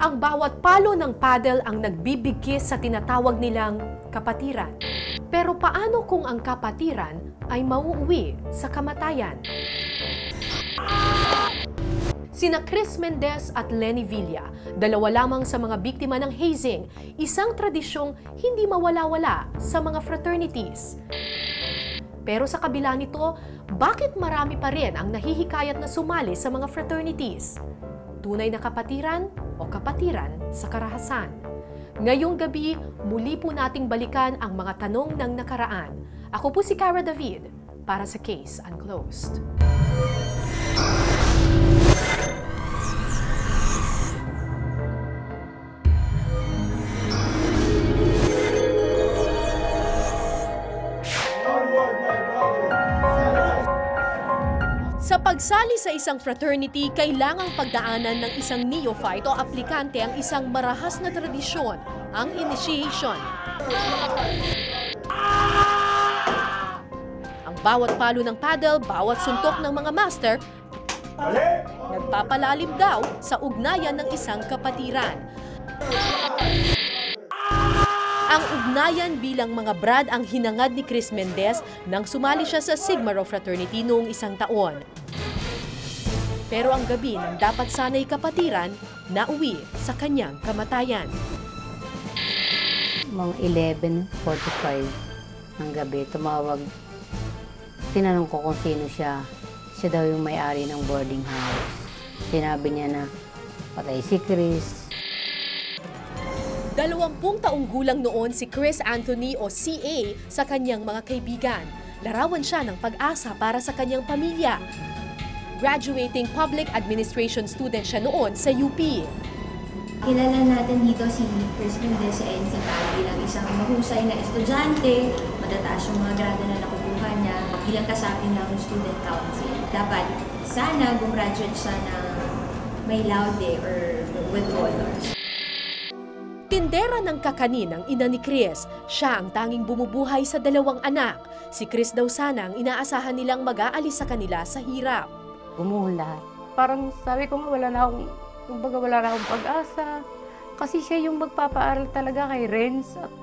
Ang bawat palo ng paddle ang nagbibigkis sa tinatawag nilang kapatiran. Pero paano kung ang kapatiran ay mauuwi sa kamatayan? Sina Chris Mendez at Lenny Villa, dalawa lamang sa mga biktima ng hazing, isang tradisyong hindi mawala-wala sa mga fraternities. Pero sa kabila nito, bakit marami pa rin ang nahihikayat na sumali sa mga fraternities? Tunay na kapatiran o kapatiran sa karahasan? Ngayong gabi, muli po nating balikan ang mga tanong ng nakaraan. Ako po si Cara David para sa Case Unclosed. Sa pagsali sa isang fraternity, kailangang pagdaanan ng isang neophyte o aplikante ang isang marahas na tradisyon, ang initiation. Ang bawat palo ng paddle, bawat suntok ng mga master, nagpapalalim daw sa ugnayan ng isang kapatiran. Ang ugnayan bilang mga brad ang hinangad ni Chris Mendez nang sumali siya sa Sigma Rho Fraternity noong 1 taon. Pero ang gabi ng dapat sana'y kapatiran, nauwi sa kanyang kamatayan. Mga 11:45 ng gabi, tumawag. Tinanong ko kung sino siya. Siya daw yung may-ari ng boarding house. Sinabi niya na patay si Chris. 20 taong gulang noon si Chris Anthony o CA sa kanyang mga kaibigan. Larawan siya ng pag-asa para sa kanyang pamilya. Graduating public administration student siya noon sa UP. Kilala natin dito si Chris Mendez sa NCPAD bilang isang mahusay na estudyante, matataas yung mga grado na nakukuha niya, bilang kasapi ng student council. Dapat sana gumraduate siya ng may laude or with honors. Tindera ng kakanin ang ina ni Chris. Siya ang tanging bumubuhay sa 2 anak. Si Chris daw sana ang inaasahan nilang mag-aalis sa kanila sa hirap. Gumulat. Parang sabi ko wala na akong pag-asa. Kasi siya yung magpapaaral talaga kay Renz at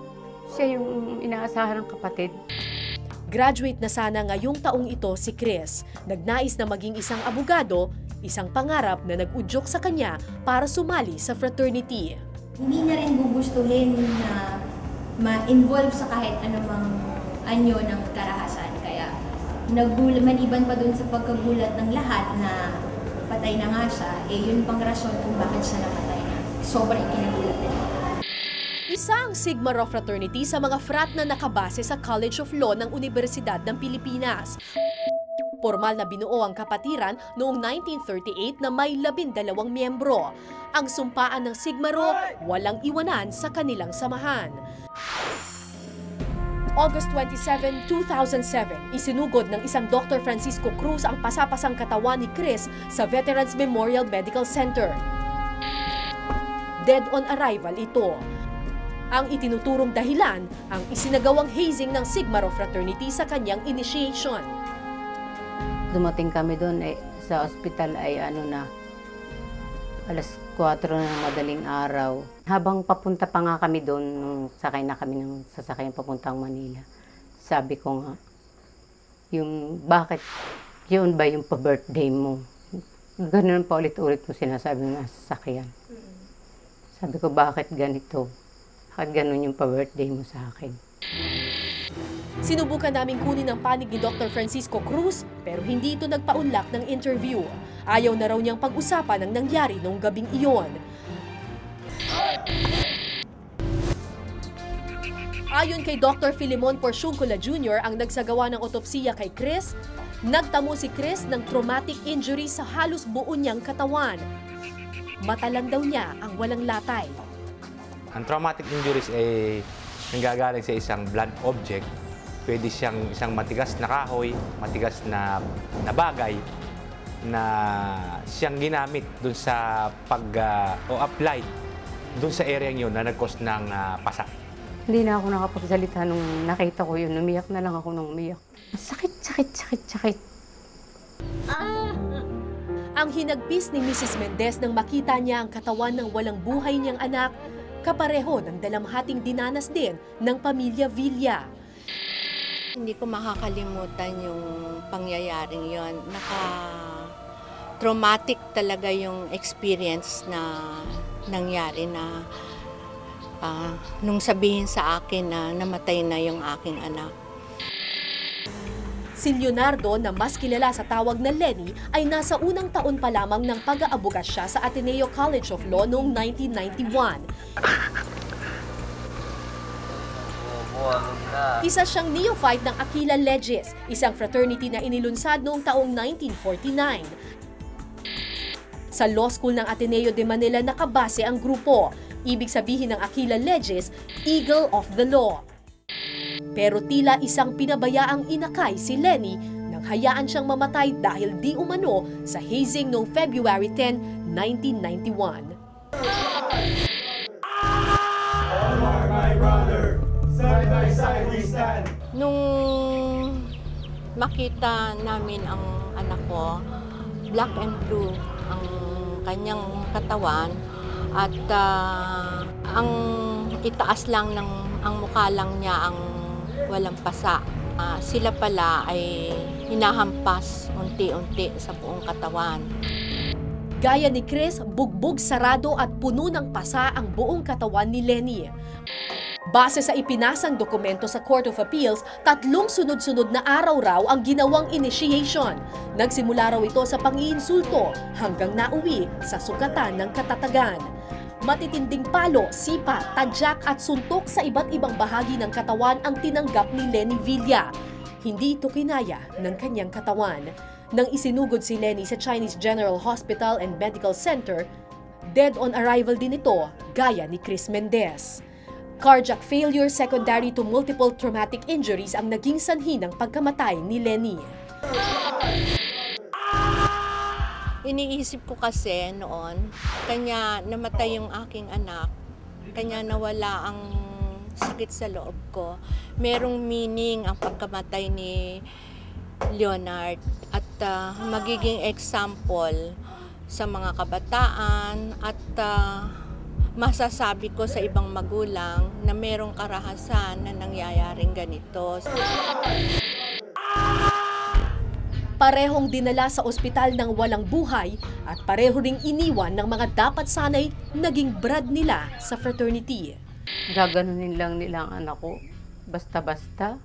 siya yung inaasahan ng kapatid. Graduate na sana ngayong taong ito si Chris. Nagnais na maging isang abogado, isang pangarap na nag-udyok sa kanya para sumali sa fraternity. Hindi na rin gugustuhin na ma-involve sa kahit anumang anyo ng karahasan. Kaya maliban pa dun sa pagkagulat ng lahat na patay na nga siya, yun pang rason kung bakit siya namatay na. Sobrang ikinagulat din. Isa ang Sigma Rho Fraternity sa mga frat na nakabase sa College of Law ng Universidad ng Pilipinas. Formal na binuo ang kapatiran noong 1938 na may 12 miyembro. Ang sumpaan ng Sigma Rho, walang iwanan sa kanilang samahan. August 27, 2007, isinugod ng isang Dr. Francisco Cruz ang pasapasang katawan ni Chris sa Veterans Memorial Medical Center. Dead on arrival ito. Ang itinuturong dahilan, ang isinagawang hazing ng Sigma Rho Fraternity sa kanyang initiation. Dumating kami doon sa ospital ay alas 4 ng madaling araw. Habang papunta pa nga kami doon, nung sakay na kami ng sasakyan papuntang Manila, sabi ko nga, bakit yun ba yung pa-birthday mo? Ganun pa ulit-ulit mo sinasabi ng sasakyan. Sabi ko, bakit ganito? Bakit ganun yung pa-birthday mo sa akin? Sinubukan naming kunin ang panig ni Dr. Francisco Cruz pero hindi ito nagpaunlak ng interview. Ayaw na raw niyang pag-usapan ang nangyari noong gabing iyon. Ayon kay Dr. Filimon Porciuncula Jr., ang nagsagawa ng otopsiya kay Chris, nagtamo si Chris ng traumatic injury sa halos buo niyang katawan. Mata lang daw niya ang walang latay. Ang traumatic injuries ay nanggagaling sa isang blunt object. Pwede siyang isang matigas na kahoy, matigas na bagay na siyang ginamit dun sa apply dun sa area yun na nag-cause ng pasa. Hindi na ako nakapagsalita nung nakita ko yun. Umiyak na lang ako nung umiyak. Sakit. Ang hinagpis ni Mrs. Mendez nang makita niya ang katawan ng walang buhay niyang anak, kapareho ng dalamhating dinanas din ng pamilya Villa. Hindi ko makakalimutan yung pangyayaring yon. Traumatic talaga yung experience na nangyari na nung sabihin sa akin na namatay na yung aking anak. Si Leonardo, na mas kilala sa tawag na Lenny, ay nasa unang taon pa lamang ng pag-aabuga siya sa Ateneo College of Law noong 1991. Isa siyang neophyte ng Aquila Legis, isang fraternity na inilunsad noong taong 1949. Sa law school ng Ateneo de Manila nakabase ang grupo. Ibig sabihin ng Aquila Legis, Eagle of the Law. Pero tila isang pinabayaang inakay si Lenny nang hayaan siyang mamatay dahil di umano sa hazing noong February 10, 1991. Nung makita namin ang anak ko, black and blue ang kanyang katawan at ang itaas lang ang mukha lang niya ang walang pasa. Sila pala ay hinahampas unti-unti sa buong katawan. Gaya ni Chris, bugbog, sarado at puno ng pasa ang buong katawan ni Lenny. Base sa ipinasang dokumento sa Court of Appeals, 3 sunod-sunod na araw raw ang ginawang initiation. Nagsimula raw ito sa pang-iinsulto hanggang nauwi sa sukatan ng katatagan. Matitinding palo, sipa, tadyak at suntok sa iba't ibang bahagi ng katawan ang tinanggap ni Lenny Villa. Hindi ito kinaya ng kanyang katawan. Nang isinugod si Lenny sa Chinese General Hospital and Medical Center, dead on arrival din ito, gaya ni Chris Mendez. Cardiac failure secondary to multiple traumatic injuries ang naging sanhi ng pagkamatay ni Lenny. Iniisip ko kasi noon, kanya namatay yung aking anak, kanya nawala ang sakit sa loob ko. Merong meaning ang pagkamatay ni Leonard at magiging example sa mga kabataan at masasabi ko sa ibang magulang na merong karahasan na nangyayaring ganito. Parehong dinala sa ospital ng walang buhay at pareho ring iniwan ng mga dapat sanay naging brad nila sa fraternity. Gaganunin lang nila ang anak ko, basta-basta.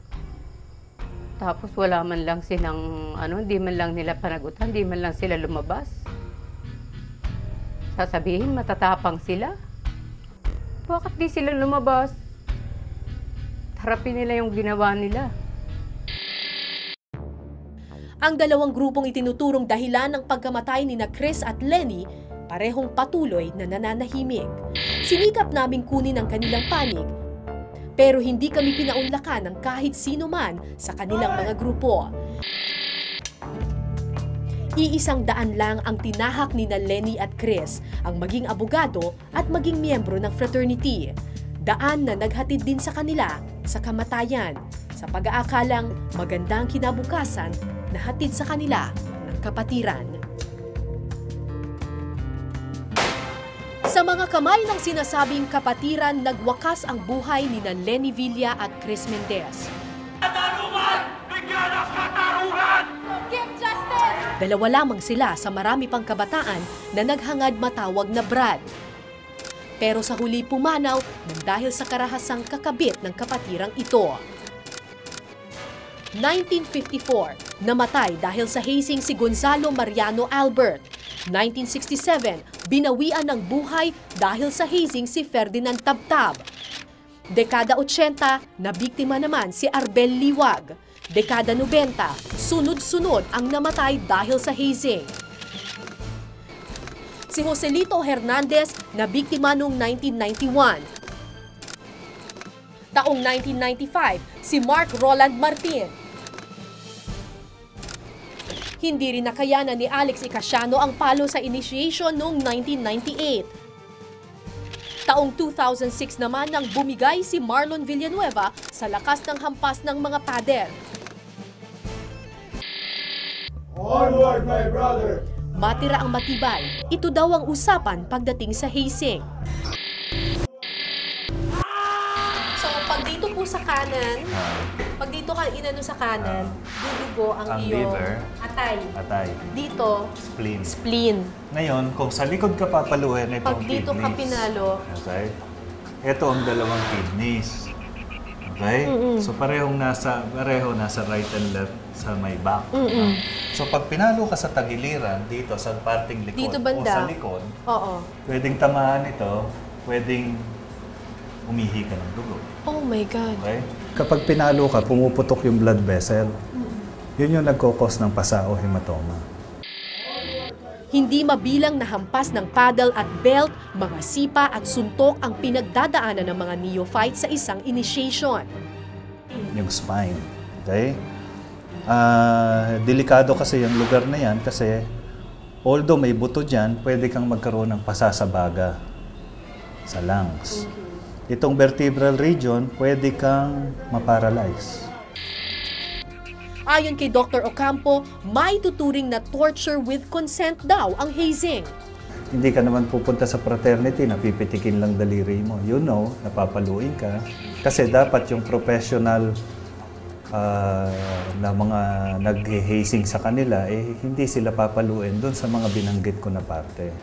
Tapos wala man lang silang, hindi man lang nila panagutan, hindi man lang sila lumabas. Sasabihin, matatapang sila. Bakit di sila lumabas? Harapin nila yung ginawa nila. Ang dalawang grupong itinuturong dahilan ng pagkamatay ni na Chris at Lenny, parehong patuloy na nananahimik. Sinikap naming kunin ang kanilang panig, pero hindi kami pinaunlakan ng kahit sino man sa kanilang mga grupo. Iisang daan lang ang tinahak ni na Lenny at Chris, ang maging abogado at maging miyembro ng fraternity. Daan na naghatid din sa kanila sa kamatayan, sa pag-aakalang magandang kinabukasan na hatid sa kanila ng kapatiran. Sa mga kamay ng sinasabing kapatiran, nagwakas ang buhay ni na Lenny Villa at Chris Mendez. Katarungan! Bigyan ng katarungan! Give justice! Dalawa lamang sila sa marami pang kabataan na naghangad matawag na Brad. Pero sa huli pumanaw nang dahil sa karahasang kakabit ng kapatirang ito. 1954, namatay dahil sa hazing si Gonzalo Mariano Albert. 1967, binawian ng buhay dahil sa hazing si Ferdinand Tabtab. Dekada 80, nabiktima naman si Arbel Liwag. Dekada 90, sunod-sunod ang namatay dahil sa hazing. Si Joselito Hernandez, nabiktima noong 1991. Taong 1995, si Mark Roland Martin. Hindi rin nakayanan ni Alex Icasiano ang palo sa initiation noong 1998. Taong 2006 naman nang bumigay si Marlon Villanueva sa lakas ng hampas ng mga pader. Onward, my brother! Matira ang matibay, ito daw ang usapan pagdating sa hazing. So, pag dito po sa kanan, pag dito ka inano sa kanan, dudugo ang iyong liver, atay. Dito, spleen. Ngayon, kung sa likod ka papaluin, ito Pag ang dito kidneys. ka pinalo, Okay? Ito ang dalawang kidneys. Okay? So pareho nasa right and left sa may back. So pag pinalo ka sa tagiliran, dito sa parting likod Dito o banda. sa likod, oo. pwedeng tamaan ito, pwedeng umihi ka ng dugo. Oh my God. Okay? Kapag pinalo ka, pumuputok yung blood vessel. Yun yung nagkukos ng pasa o hematoma. Hindi mabilang na hampas ng paddle at belt, mga sipa at suntok ang pinagdadaanan ng mga neophytes sa isang initiation. Yung spine. Okay? Delikado kasi yung lugar na yan kasi although may buto dyan, pwede kang magkaroon ng pasa sa baga, sa lungs. Itong vertebral region, pwede kang maparalyze. Ayon kay Dr. Ocampo, may tuturing na torture with consent daw ang hazing. Hindi ka naman pupunta sa fraternity na pipitikin lang daliri mo. You know, napapaluin ka. Kasi dapat yung professional na mga nag-hazing sa kanila, hindi sila papaluin doon sa mga binanggit ko na parte.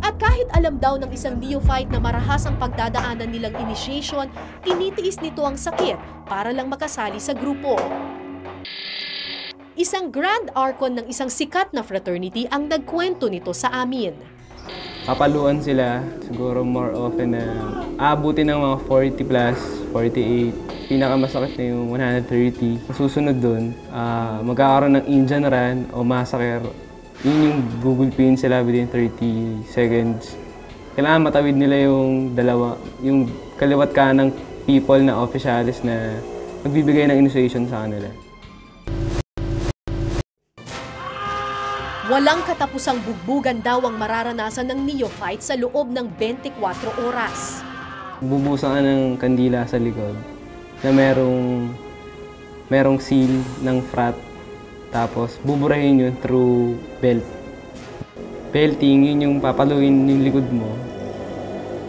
At kahit alam daw ng isang neophyte na marahas ang pagdadaanan nilang initiation, tinitiis nito ang sakit para lang makasali sa grupo. Isang Grand Archon ng isang sikat na fraternity ang nagkwento nito sa amin. Papaluan sila, siguro more often na aabutin ng mga 40 plus, 48. Pinakamasakit na yung 130. Susunod dun, magkakaroon ng Indian run o massacre. Yun yung gugulpin sila within 30 seconds. Kailangan matawid nila yung yung kaliwat kanang people na officials na magbibigay ng initiation sa kanila. Walang katapusang bugbugan daw ang mararanasan ng neophyte sa loob ng 24 oras. Bubusan ka ng kandila sa likod na merong seal ng frat. Tapos buburahin yun through belt. Belting, yun yung papaluin yung likod mo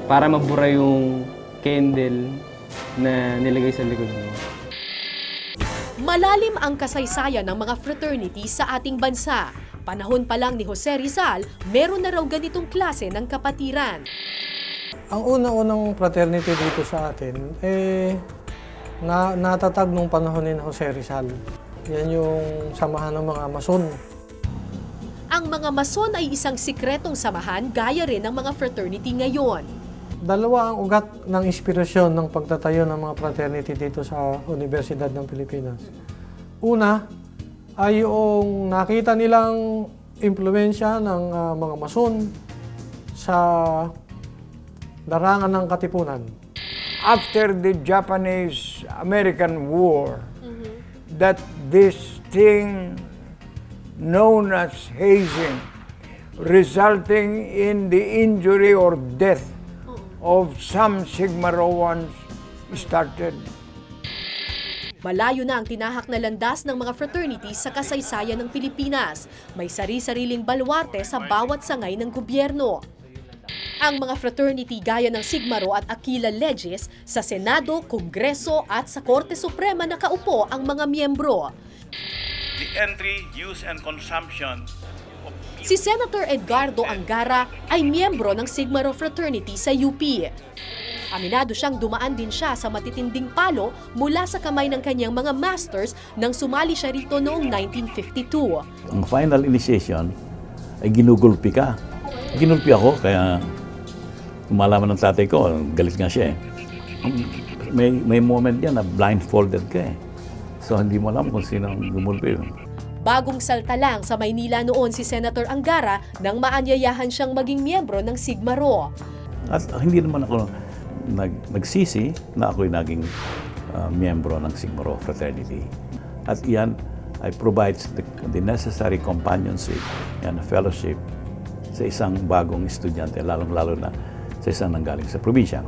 para mabura yung candle na nilagay sa likod mo. Malalim ang kasaysayan ng mga fraternities sa ating bansa. Panahon pa lang ni Jose Rizal, meron na raw ganitong klase ng kapatiran. Ang una-unang fraternity dito sa atin, natatag nung panahon ni Jose Rizal. Yan yung samahan ng mga Mason. Ang mga Mason ay isang sikretong samahan gaya rin ng mga fraternity ngayon. Dalawa ang ugat ng inspirasyon ng pagtatayo ng mga fraternity dito sa Universidad ng Pilipinas. Una ay yung nakita nilang impluwensya ng mga Mason sa larangan ng katipunan. After the Japanese-American War, that this thing known as hazing, resulting in the injury or death of some Sigma Rhoans started. Malayo na ang tinahak na landas ng mga fraternities sa kasaysayan ng Pilipinas. May sari-sariling baluarte sa bawat sangay ng gobyerno. Ang mga fraternity gaya ng Sigma Rho at Aquila Legis sa Senado, Kongreso at sa Korte Suprema nakaupo ang mga miyembro. The entry, use, and consumption of... Si Senator Edgardo Angara ay miyembro ng Sigma Rho Fraternity sa UP. Aminado siyang dumaan din siya sa matitinding palo mula sa kamay ng kanyang mga masters nang sumali siya rito noong 1952. Ang final initiation ay ginugulpi ka. Ginulpi ako kaya kumalaman ng tatay ko, galit nga siya eh. May moment yan na blindfolded ka eh. So hindi mo alam kung sino ang gumulpi. Bagong salta lang sa Maynila noon si Senator Angara nang maanyayahan siyang maging miyembro ng Sigma Rho. At hindi naman ako nagsisi na ako'y naging miyembro ng Sigma Rho Fraternity. At yan ay provides the necessary companionship and fellowship sa isang bagong estudyante, lalong-lalo na sa isang nanggaling sa probinsya.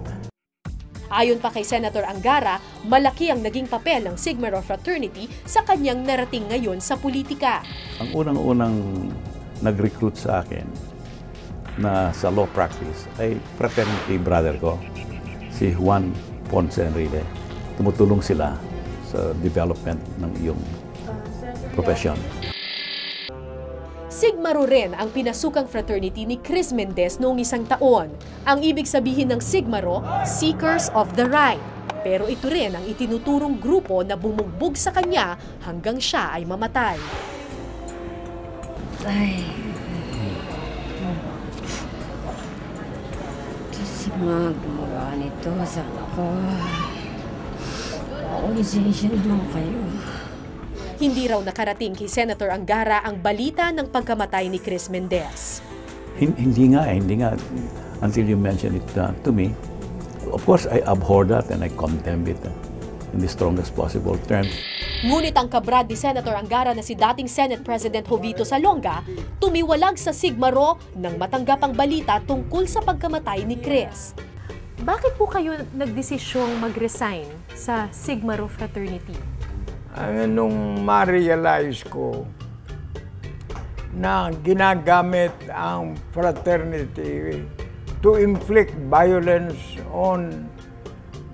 Ayon pa kay Senator Angara, malaki ang naging papel ng Sigma Rho Fraternity sa kanyang narating ngayon sa politika. Ang unang-unang nag-recruit sa akin na sa law practice ay fraternity brother ko, si Juan Ponce Enrile. Tumutulong sila sa development ng iyong profession. Sigma Rho rin ang pinasukang fraternity ni Chris Mendez noong isang taon. Ang ibig sabihin ng Sigma Rho, Seekers of the Right. Pero ito rin ang itinuturong grupo na bumugbog sa kanya hanggang siya ay mamatay. Ay, sa mga gumawa nito, sana ko, konsensya naman kayo. Hindi raw nakarating kay Senator Angara ang balita ng pagkamatay ni Chris Mendez. Hindi nga. Until you mention it to me, of course, I abhor that and I condemn it in the strongest possible terms. Ngunit ang kabrad ni Senator Angara na si dating Senate President Jovito Salonga, tumiwalag sa Sigma Rho nang matanggap ang balita tungkol sa pagkamatay ni Chris. Bakit po kayo nagdesisyong mag-resign sa Sigma Rho fraternity? Nung ma-realize ko na ginagamit ang fraternity to inflict violence on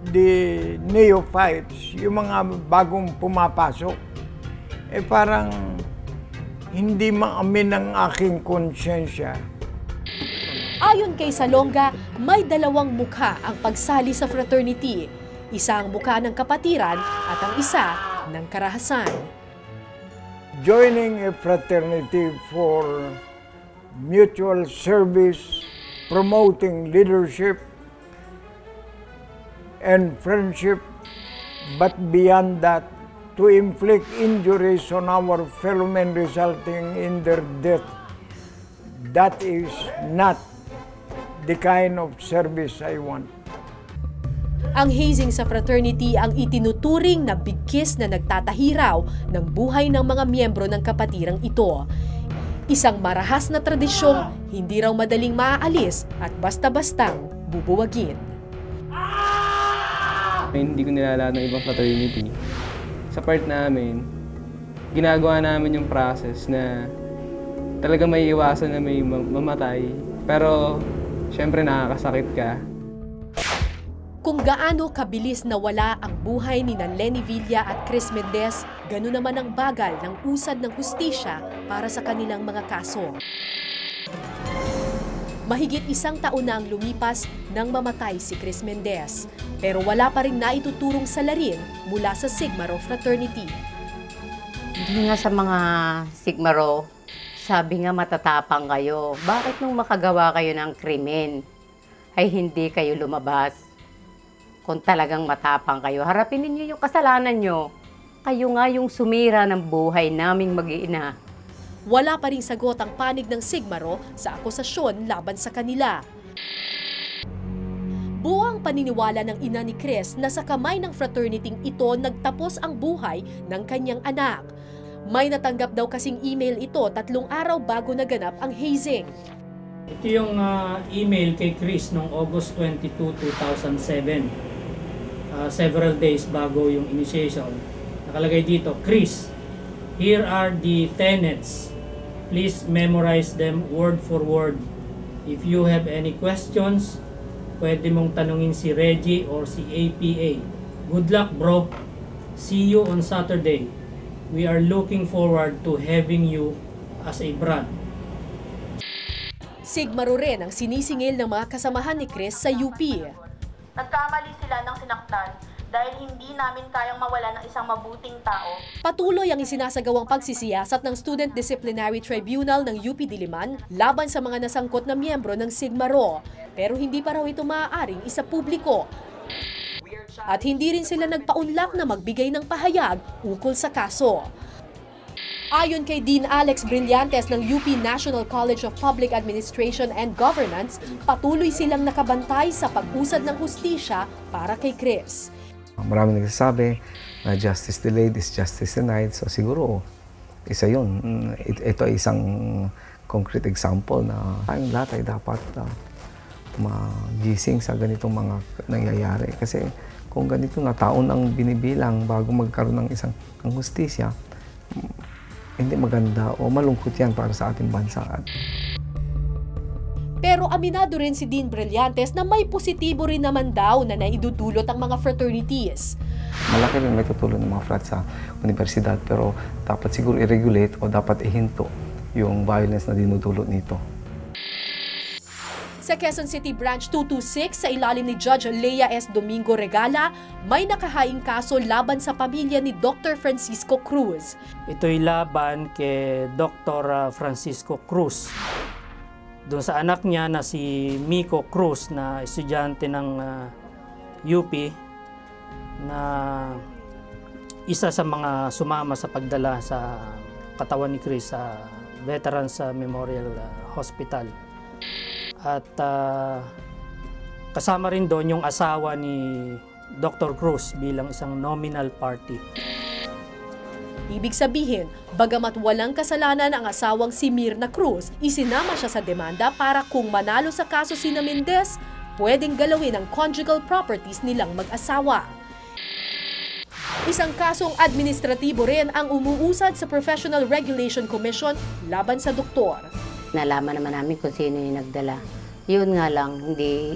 the neophytes, yung mga bagong pumapasok, parang hindi maamin ang aking konsensya. Ayon kay Salonga, may dalawang mukha ang pagsali sa fraternity. Isa ang mukha ng kapatiran at ang isa ng karahasan. Joining a fraternity for mutual service, promoting leadership and friendship, but beyond that, to inflict injuries on our fellow men resulting in their death, that is not the kind of service I want. Ang hazing sa fraternity ang itinuturing na bigkis na nagtatahiraw ng buhay ng mga miyembro ng kapatirang ito. Isang marahas na tradisyong hindi raw madaling maaalis at basta-bastang bubuwagin. Hindi ko nilalaan ng ibang fraternity. Sa part namin, ginagawa namin yung process na talaga may iwasan na may mamatay. Pero, syempre nakakasakit ka. Kung gaano kabilis nawala ang buhay ni Lenny Villa at Chris Mendez, gano'n naman ang bagal ng usad ng hustisya para sa kanilang mga kaso. Mahigit isang taon na ang lumipas nang mamatay si Chris Mendez, pero wala pa rin naituturong salarin mula sa Sigma Rho fraternity. Hindi nga sa mga Sigma Rho, sabi nga matatapang kayo. Bakit nung makagawa kayo ng krimen, ay hindi kayo lumabas? Kung talagang matapang kayo, harapin ninyo yung kasalanan nyo. Kayo nga yung sumira ng buhay naming mag-iina. Wala pa ring sagot ang panig ng Sigma Rho sa akusasyon laban sa kanila. Buo ang paniniwala ng ina ni Chris na sa kamay ng fraternityng ito nagtapos ang buhay ng kanyang anak. May natanggap daw kasing email ito 3 araw bago naganap ang hazing. Ito yung email kay Chris noong August 22, 2007. Several days bago yung initiation. Nakalagay dito, Chris, here are the tenets. Please memorize them word for word. If you have any questions, pwede mong tanungin si Reggie or si APA. Good luck, bro. See you on Saturday. We are looking forward to having you as a brad. Sigma Rho rin ang sinisingil ng mga kasamahan ni Chris sa UP. Nagkamali sila ng sinaktan dahil hindi namin kayang mawala ng isang mabuting tao. Patuloy ang isinasagawang pagsisiyasat ng Student Disciplinary Tribunal ng UP Diliman laban sa mga nasangkot na miyembro ng Sigma Rho, pero hindi pa raw ito maaaring isapubliko. At hindi rin sila nagpaunlak na magbigay ng pahayag ukol sa kaso. Ayon kay Dean Alex Brillantes ng UP National College of Public Administration and Governance, patuloy silang nakabantay sa pag-usad ng hustisya para kay Chris. Marami nagsasabi na justice delayed is justice denied. So siguro, isa yun. Ito ay isang concrete example na tayong lahat ay dapat magising sa ganitong mga nangyayari. Kasi kung ganito na taon ang binibilang bago magkaroon ng isang hustisya, hindi maganda o malungkot yan para sa ating bansa. Pero aminado rin si Dean Brillantes na may positibo rin naman daw na naidudulot ang mga fraternities. Malaki rin may tutulong ng mga frat sa universidad, pero dapat siguro i-regulate o dapat ihinto yung violence na dinudulot nito. Sa Quezon City Branch 226, sa ilalim ni Judge Lea S. Domingo Regala, may nakahaing kaso laban sa pamilya ni Dr. Francisco Cruz. Ito'y laban kay Dr. Francisco Cruz. Doon sa anak niya na si Miko Cruz na estudyante ng UP na isa sa mga sumama sa pagdala sa katawan ni Chris sa Veterans Memorial Hospital. At kasama rin doon yung asawa ni Dr. Cruz bilang isang nominal party. Ibig sabihin, bagamat walang kasalanan ang asawang si Mirna Cruz, isinama siya sa demanda para kung manalo sa kaso sina Mendez, pwedeng galawin ang conjugal properties nilang mag-asawa. Isang kasong administratibo rin ang umuusad sa Professional Regulation Commission laban sa doktor. Nalaman naman namin kung sino yung nagdala. Yun nga lang, hindi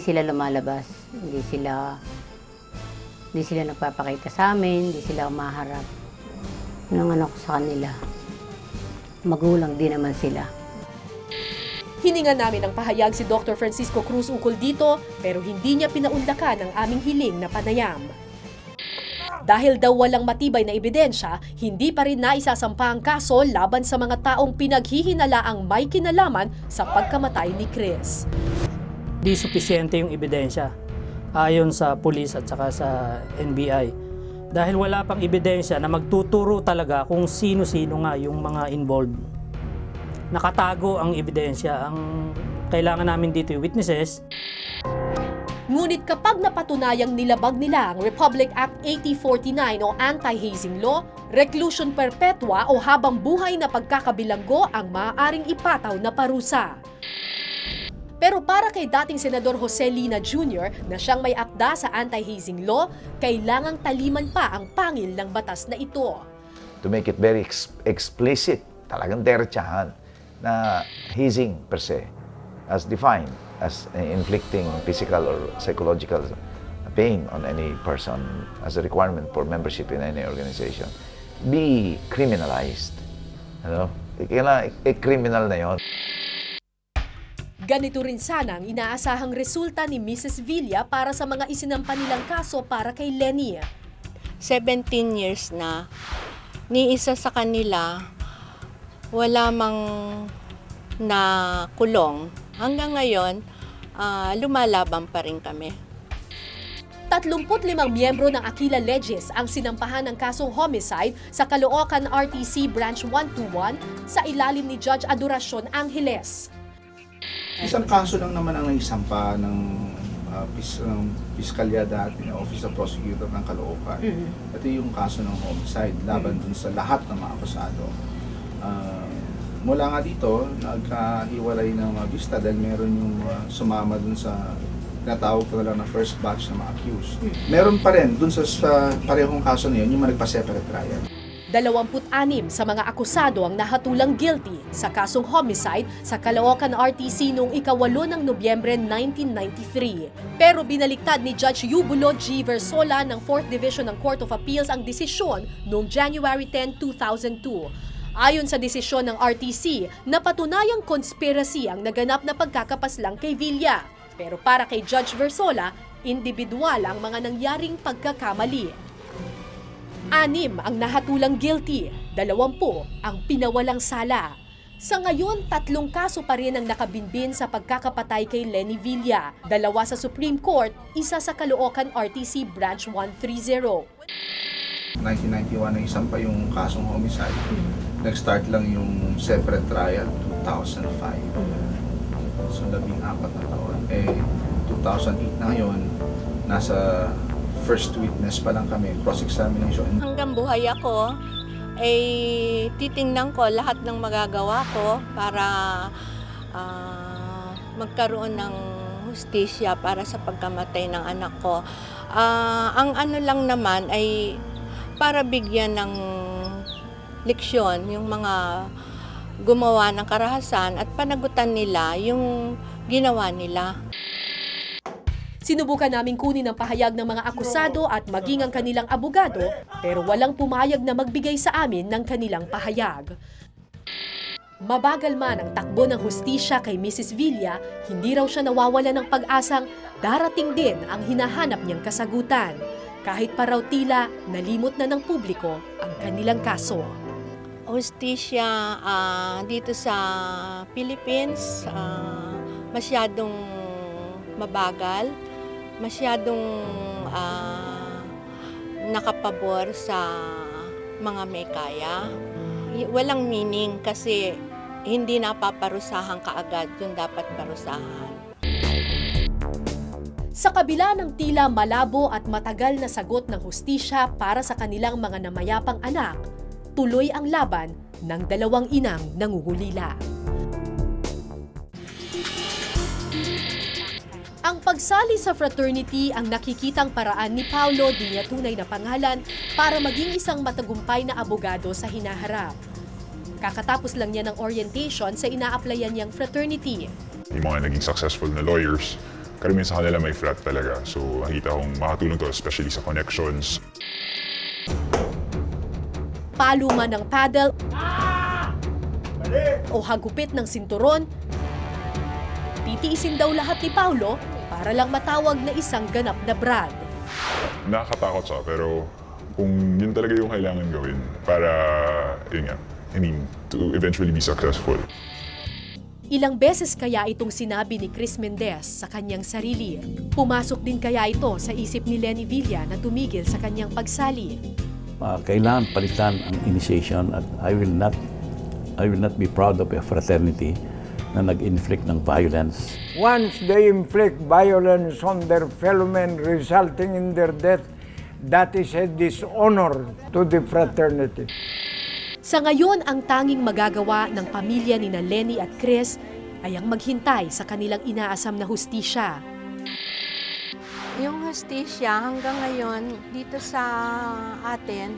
sila lumalabas, hindi sila nagpapakita sa amin, hindi sila umaharap. Nung anak ko sa kanila, magulang din naman sila. Hiningan namin ang pahayag si Dr. Francisco Cruz ukol dito, pero hindi niya pinaunlakan ang aming hiling na panayam. Dahil daw walang matibay na ebidensya, hindi pa rin naisasampa ang kaso laban sa mga taong pinaghihinalaang may kinalaman sa pagkamatay ni Chris. Di supisyente yung ebidensya ayon sa pulis at saka sa NBI. Dahil wala pang ebidensya na magtuturo talaga kung sino-sino nga yung mga involved. Nakatago ang ebidensya. Ang kailangan namin dito yung witnesses. Ngunit kapag napatunayang nilabag nila ang Republic Act 8049 o Anti-Hazing Law, reclusion perpetua o habang buhay na pagkakabilanggo ang maaaring ipataw na parusa. Pero para kay dating Senador Jose Lina Jr. na siyang may akda sa anti-hazing law, kailangang taliman pa ang pangil ng batas na ito. To make it very explicit, talagang derechahan na hazing per se, as defined as inflicting physical or psychological pain on any person as a requirement for membership in any organization, be criminalized. Ano? Criminal na yon. Ganito rin sana ang inaasahang resulta ni Mrs. Villa para sa mga isinampa nilang kaso para kay Lenny. 17 years na, ni isa sa kanila, wala mang nakulong. Hanggang ngayon, lumalaban pa rin kami. 35 miyembro ng Aquila Legis ang sinampahan ng kasong homicide sa Caloocan RTC Branch 121 sa ilalim ni Judge Adoracion Angeles. Isang kaso lang naman ang naisampa ng Piskalya dati na Office of Prosecutor ng Caloocan. Ito yung kaso ng homicide laban dun sa lahat ng mga akusado. Mula nga dito, nagkahiwalay ng vista dahil meron yung sumama dun sa tinatawag ko na lang na first batch na mga accused. Meron pa rin dun sa parehong kaso na yun, yung mga nagpa-separate trial. 26 sa mga akusado ang nahatulang guilty sa kasong homicide sa Caloocan RTC noong ika-8 ng Nobyembre 1993. Pero binaliktad ni Judge Yubulo G. Versola ng 4th Division ng Court of Appeals ang desisyon noong January 10, 2002. Ayon sa desisyon ng RTC, napatunayang conspiracy ang naganap na pagkakapaslang kay Villa. Pero para kay Judge Versola, individual ang mga nangyaring pagkakamali. 6 ang nahatulang guilty, 20 ang pinawalang sala. Sa ngayon, 3 kaso pa rin ang nakabinbin sa pagkakapatay kay Lenny Villa. 2 sa Supreme Court, 1 sa Caloocan RTC Branch 130. 1991 na isang pa yung kasong homicide. Nag-start lang yung separate trial 2005. So 14 na taon. 2008 na ngayon, nasa first witness pa lang kami, cross-examination. Hanggang buhay ako, ay titingnan ko lahat ng magagawa ko para magkaroon ng hustisya para sa pagkamatay ng anak ko. Ang ano lang naman ay para bigyan ng leksyon yung mga gumawa ng karahasan at panagutan nila yung ginawa nila. Sinubukan naming kunin ang pahayag ng mga akusado at maging ang kanilang abogado, pero walang pumayag na magbigay sa amin ng kanilang pahayag. Mabagal man ang takbo ng hustisya kay Mrs. Villa, hindi raw siya nawawala ng pag-asang darating din ang hinahanap niyang kasagutan. Kahit pa raw tila nalimot na ng publiko ang kanilang kaso. Hustisya dito sa Philippines, masyadong mabagal, masyadong nakapabor sa mga may kaya. Walang meaning kasi hindi napaparusahan kaagad yung dapat parusahan. Sa kabila ng tila malabo at matagal na sagot ng hustisya para sa kanilang mga namayapang anak, tuloy ang laban ng dalawang inang nangungulila. Ang pagsali sa fraternity ang nakikitang paraan ni Paulo, di niya tunay na pangalan, para maging isang matagumpay na abogado sa hinaharap. Kakatapos lang niya ng orientation sa ina-applyan niyang fraternity. Yung mga naging successful na lawyers, karamihan sa kanila may frat talaga. So, nakita kong makatulong to, especially sa connections. Palo man ng paddle o hagupit ng sinturon, titiisin daw lahat ni Paulo para lang matawag na isang ganap na Brad. Nakakatakot siya, pero kung yun talaga yung kailangan gawin para, yun nga, to eventually be successful. Ilang beses kaya itong sinabi ni Chris Mendez sa kanyang sarili. Pumasok din kaya ito sa isip ni Lenny Villa na tumigil sa kanyang pagsali. Kailangan palitan ang initiation at I will not be proud of a fraternity na nag-inflict ng violence. Once they inflict violence on their fellow men resulting in their death, that is a dishonor to the fraternity. Sa ngayon, ang tanging magagawa ng pamilya ni Lenny at Chris ay ang maghintay sa kanilang inaasam na hustisya. Yung hustisya hanggang ngayon dito sa atin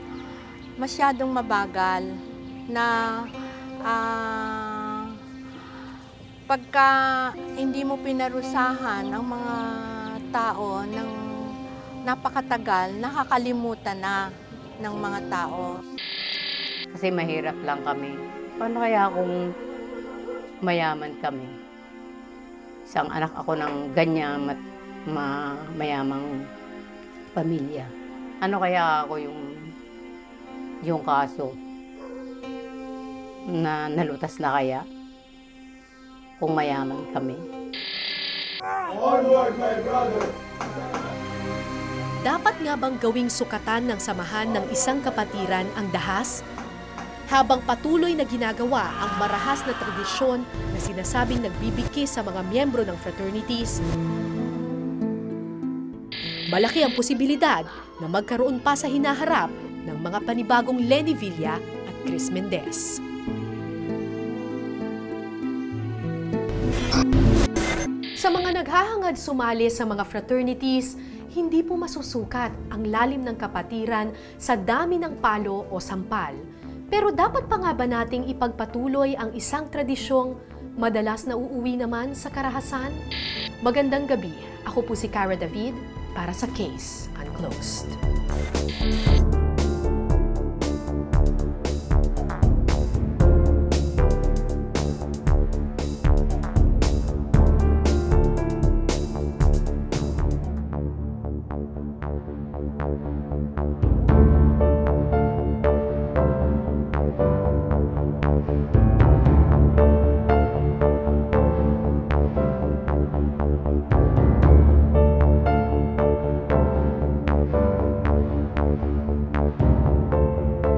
masyadong mabagal na pagka hindi mo pinarusahan ang mga tao ng napakatagal, nakakalimutan na ng mga tao. Kasi mahirap lang kami. Paano kaya kung mayaman kami? Isang anak ako ng ganyan mayamang pamilya. Ano kaya ako yung kaso na nalutas na kaya kung mayaman kami? Onward, my brother! Dapat nga bang gawing sukatan ng samahan ng isang kapatiran ang dahas? Habang patuloy na ginagawa ang marahas na tradisyon na sinasabing nagbibigkis sa mga miyembro ng fraternities, malaki ang posibilidad na magkaroon pa sa hinaharap ng mga panibagong Lenny Villa at Chris Mendez. Sa mga naghahangad sumali sa mga fraternities, hindi po masusukat ang lalim ng kapatiran sa dami ng palo o sampal. Pero dapat pa nga ba nating ipagpatuloy ang isang tradisyong madalas na uuwi naman sa karahasan? Magandang gabi. Ako po si Cara David para sa Case Unclosed.